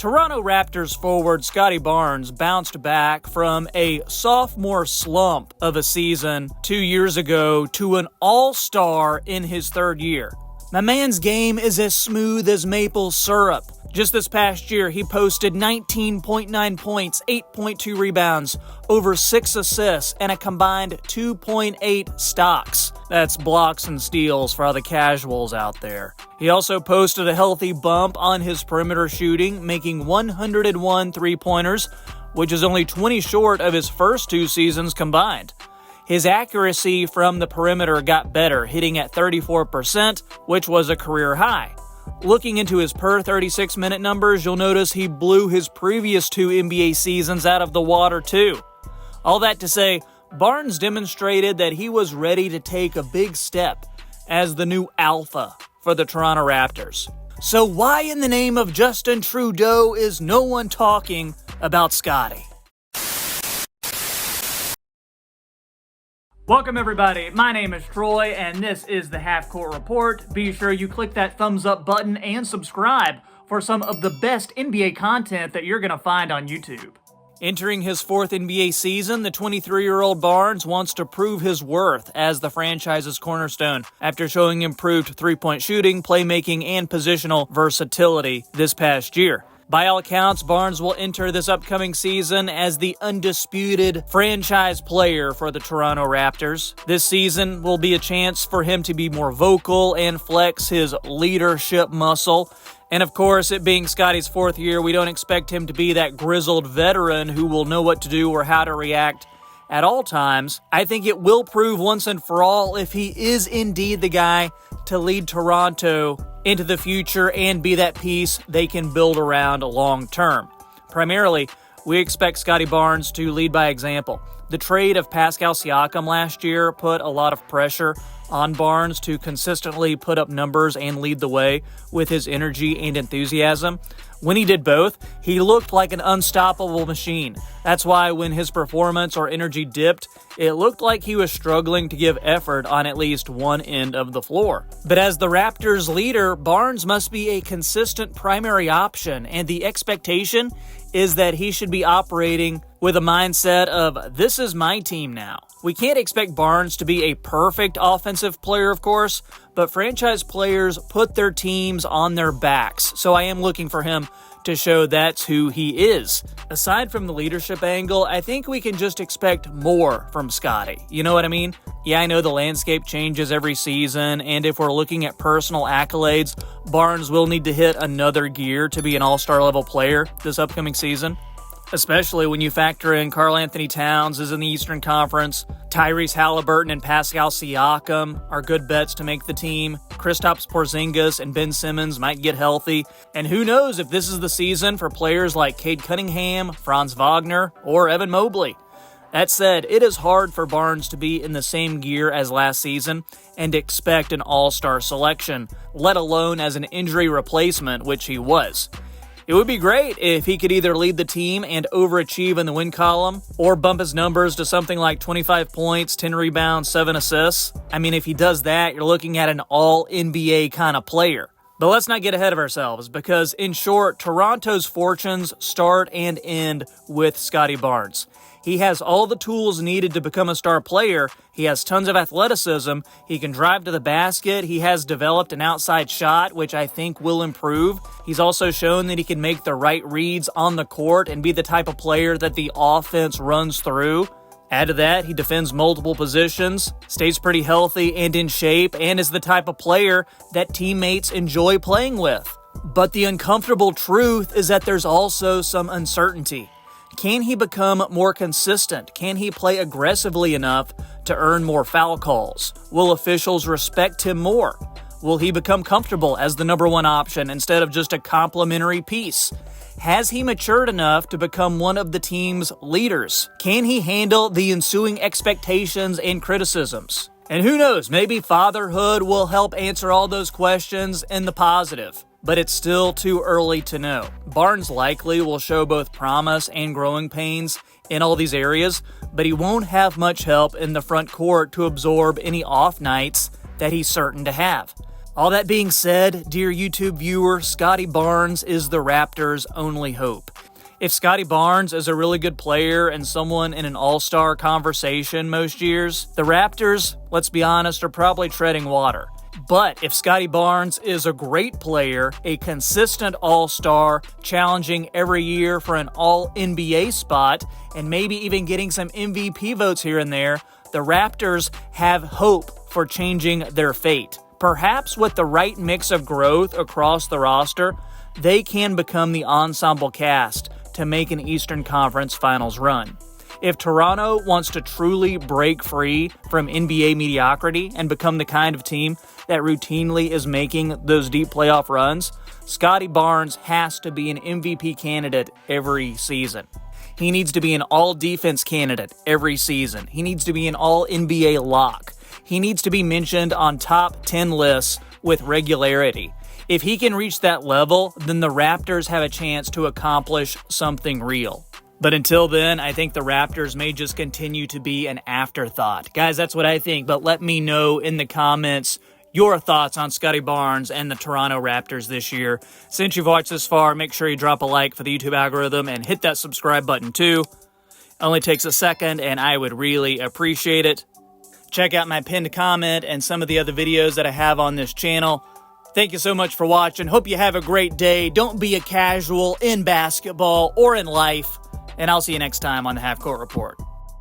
Toronto Raptors forward Scottie Barnes bounced back from a sophomore slump of a season 2 years ago to an all-star in his third year. My man's game is as smooth as maple syrup. Just this past year, he posted 19.9 points, 8.2 rebounds, over 6 assists, and a combined 2.8 stocks. That's blocks and steals for all the casuals out there. He also posted a healthy bump on his perimeter shooting, making 101 three-pointers, which is only 20 short of his first 2 seasons combined. His accuracy from the perimeter got better, hitting at 34%, which was a career high. Looking into his per 36-minute numbers, you'll notice he blew his previous 2 NBA seasons out of the water too. All that to say, Barnes demonstrated that he was ready to take a big step as the new alpha for the Toronto Raptors. So why in the name of Justin Trudeau is no one talking about Scottie? Welcome everybody, my name is Troy and this is the Half Court Report. Be sure you click that thumbs up button and subscribe for some of the best NBA content that you're going to find on YouTube. Entering his 4th NBA season, the 23-year-old Barnes wants to prove his worth as the franchise's cornerstone after showing improved three-point shooting, playmaking, and positional versatility this past year. By all accounts, Barnes will enter this upcoming season as the undisputed franchise player for the Toronto Raptors. This season will be a chance for him to be more vocal and flex his leadership muscle. And of course, it being Scottie's 4th year, we don't expect him to be that grizzled veteran who will know what to do or how to react at all times. I think it will prove once and for all if he is indeed the guy to lead Toronto into the future and be that piece they can build around long term. Primarily, we expect Scottie Barnes to lead by example. The trade of Pascal Siakam last year put a lot of pressure on Barnes to consistently put up numbers and lead the way with his energy and enthusiasm. When he did both, he looked like an unstoppable machine. That's why when his performance or energy dipped, it looked like he was struggling to give effort on at least one end of the floor. But as the Raptors' leader, Barnes must be a consistent primary option, and the expectation is that he should be operating with a mindset of, this is my team now. We can't expect Barnes to be a perfect offensive player, of course, but franchise players put their teams on their backs, so I am looking for him to show that's who he is. Aside from the leadership angle, I think we can just expect more from Scottie. You know what I mean? Yeah, I know the landscape changes every season, and if we're looking at personal accolades, Barnes will need to hit another gear to be an all-star level player this upcoming season. Especially when you factor in Karl Anthony Towns is in the Eastern Conference, Tyrese Halliburton and Pascal Siakam are good bets to make the team, Kristaps Porzingis and Ben Simmons might get healthy, and who knows if this is the season for players like Cade Cunningham, Franz Wagner, or Evan Mobley. That said, it is hard for Barnes to be in the same gear as last season and expect an all-star selection, let alone as an injury replacement, which he was. It would be great if he could either lead the team and overachieve in the win column, or bump his numbers to something like 25 points, 10 rebounds, 7 assists. I mean, if he does that, you're looking at an all-NBA kind of player. But let's not get ahead of ourselves, because in short, Toronto's fortunes start and end with Scottie Barnes. He has all the tools needed to become a star player. He has tons of athleticism. He can drive to the basket. He has developed an outside shot, which I think will improve. He's also shown that he can make the right reads on the court and be the type of player that the offense runs through. Add to that, he defends multiple positions, stays pretty healthy and in shape, and is the type of player that teammates enjoy playing with. But the uncomfortable truth is that there's also some uncertainty. Can he become more consistent? Can he play aggressively enough to earn more foul calls? Will officials respect him more? Will he become comfortable as the number one option instead of just a complimentary piece? Has he matured enough to become one of the team's leaders? Can he handle the ensuing expectations and criticisms? And who knows, maybe fatherhood will help answer all those questions in the positive. But it's still too early to know. Barnes likely will show both promise and growing pains in all these areas, but he won't have much help in the front court to absorb any off nights that he's certain to have. All that being said, dear YouTube viewer, Scottie Barnes is the Raptors' only hope. If Scottie Barnes is a really good player and someone in an all-star conversation most years, the Raptors, let's be honest, are probably treading water. But if Scottie Barnes is a great player, a consistent all-star, challenging every year for an all-NBA spot, and maybe even getting some MVP votes here and there, the Raptors have hope for changing their fate. Perhaps with the right mix of growth across the roster, they can become the ensemble cast to make an Eastern Conference Finals run. If Toronto wants to truly break free from NBA mediocrity and become the kind of team that routinely is making those deep playoff runs, Scottie Barnes has to be an MVP candidate every season. He needs to be an all-defense candidate every season. He needs to be an all-NBA lock. He needs to be mentioned on top 10 lists with regularity. If he can reach that level, then the Raptors have a chance to accomplish something real. But until then, I think the Raptors may just continue to be an afterthought. Guys, that's what I think, but let me know in the comments your thoughts on Scottie Barnes and the Toronto Raptors this year. Since you've watched this far, make sure you drop a like for the YouTube algorithm and hit that subscribe button too. It only takes a second, and I would really appreciate it. Check out my pinned comment and some of the other videos that I have on this channel. Thank you so much for watching. Hope you have a great day. Don't be a casual in basketball or in life. And I'll see you next time on the Half Court Report.